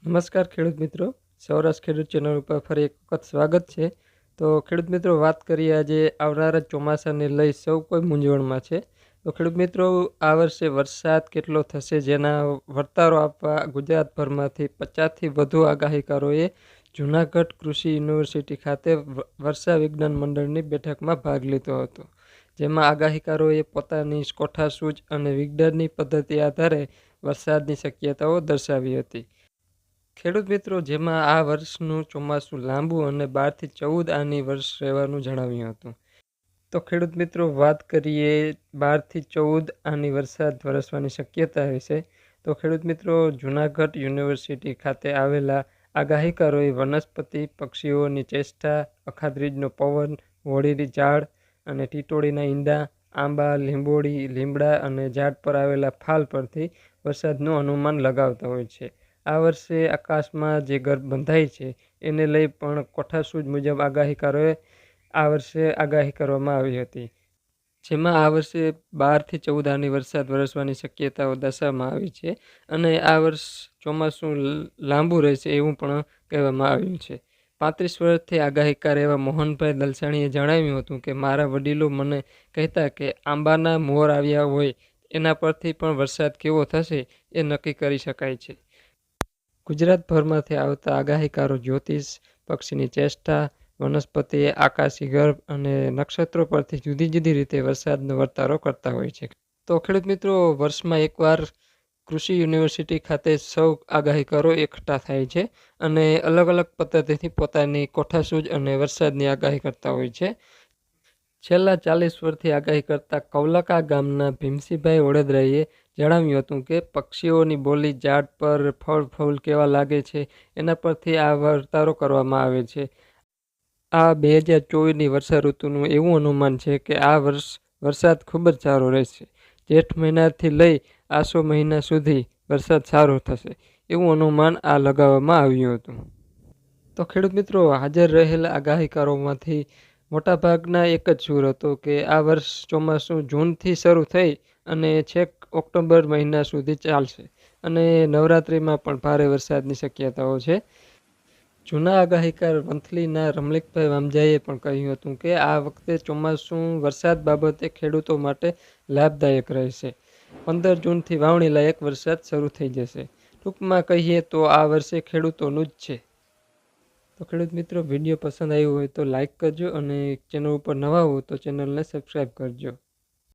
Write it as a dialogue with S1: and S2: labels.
S1: નમસ્કાર ખેડૂત મિત્રો, સૌરાષ્ટ્ર ખેડૂત ચેનલ ઉપર ફરી એક વખત સ્વાગત છે. તો ખેડૂત મિત્રો, વાત કરીએ આજે આવનારા ચોમાસાને લઈ સૌ કોઈ મૂંઝવણમાં છે. તો ખેડૂત મિત્રો, આ વર્ષે વરસાદ કેટલો થશે જેના વર્તારો આપવા ગુજરાતભરમાંથી 50થી વધુ આગાહીકારોએ જૂનાગઢ કૃષિ યુનિવર્સિટી ખાતે વર્ષા વિજ્ઞાન મંડળની બેઠકમાં ભાગ લીધો હતો. જેમાં આગાહીકારોએ પોતાની કોઠાસૂઝ અને વિજ્ઞાનની પદ્ધતિ આધારે વરસાદની શક્યતાઓ દર્શાવી હતી. ખેડૂત મિત્રો, જેમાં આ વર્ષનું ચોમાસું લાંબુ અને 12થી 14 આની વર્ષ રહેવાનું જણાવ્યું હતું. તો ખેડૂત મિત્રો, વાત કરીએ 12થી 14 આની વરસાદ વરસવાની શક્યતા વિશે. તો ખેડૂત મિત્રો, જૂનાગઢ યુનિવર્સિટી ખાતે આવેલા આગાહીકારોએ વનસ્પતિ, પક્ષીઓની ચેષ્ટા, અખાત્રીજનો પવન, વોળીની ઝાડ અને ટીટોળીના ઈંડા, આંબા, લીંબોળી, લીમડા અને ઝાડ પર આવેલા ફાલ પરથી વરસાદનું અનુમાન લગાવતા હોય છે. આ વર્ષે આકાશમાં જે ગર્ભ બંધાઈ છે એને લઈ પણ કોઠાસૂઝ મુજબ આગાહીકારોએ આ વર્ષે આગાહી કરવામાં આવી હતી. જેમાં આ વર્ષે 12થી 14 આની વરસાદ વરસવાની શક્યતાઓ દર્શાવવામાં આવી છે અને આ વર્ષ ચોમાસું લાંબુ રહેશે એવું પણ કહેવામાં આવ્યું છે. 35 વર્ષથી આગાહીકાર એવા મોહનભાઈ દલસાણીએ જણાવ્યું હતું કે મારા વડીલો મને કહેતા કે આંબાના મોર આવ્યા હોય એના પરથી પણ વરસાદ કેવો થશે એ નક્કી કરી શકાય છે. ગુજરાતભરમાંથી આવતા આગાહીકારો જ્યોતિષ, પક્ષીની ચેષ્ટા, વનસ્પતિ, આકાશી ગર્ભ અને નક્ષત્રો પરથી જુદી જુદી રીતે વરસાદનો વર્તારો કરતા હોય છે. તો ખેડૂત મિત્રો, વર્ષમાં એકવાર કૃષિ યુનિવર્સિટી ખાતે સૌ આગાહીકારો એકઠા થાય છે અને અલગ અલગ પદ્ધતિથી પોતાની કોઠાસૂઝ અને વરસાદની આગાહી કરતા હોય છે. છેલ્લા 40 વર્ષથી આગાહી કરતા કૌલકા ગામના ભીમસિંહભાઈ ઓડેદરાએ જણાવ્યું હતું કે પક્ષીઓની બોલી, ઝાડ પર ફળ ફૂલ કેવા લાગે છે એના પરથી આ વર્તારો કરવામાં આવે છે. આ 2024ની વર્ષા ઋતુનું એવું અનુમાન છે કે આ વર્ષ વરસાદ ખૂબ જ સારો રહેશે. જેઠ મહિનાથી લઈ આસો મહિના સુધી વરસાદ સારો થશે એવું અનુમાન આ લગાવવામાં આવ્યું હતું. તો ખેડૂત મિત્રો, હાજર રહેલા આગાહીકારોમાંથી મોટાભાગના એક જ સૂર હતો કે આ વર્ષ ચોમાસું જૂનથી શરૂ થઈ અને છેક ઓક્ટોબર મહિના સુધી ચાલશે અને નવરાત્રિમાં પણ ભારે વરસાદની શક્યતાઓ છે. જૂના આગાહીકાર વંથલીના રમલીકભાઈ વામજાએ પણ કહ્યું હતું કે આ વખતે ચોમાસું વરસાદ બાબતે ખેડૂતો માટે લાભદાયક રહેશે. 15 જૂનથી વાવણી લાયક વરસાદ શરૂ થઈ જશે. ટૂંકમાં કહીએ તો આ વર્ષે ખેડૂતોનું જ છે. તો ખેડૂત મિત્રો, વિડીયો પસંદ આવ્યો હોય તો લાઈક કરજો અને ચેનલ ઉપર નવા હો તો ચેનલને સબસ્ક્રાઈબ કરજો.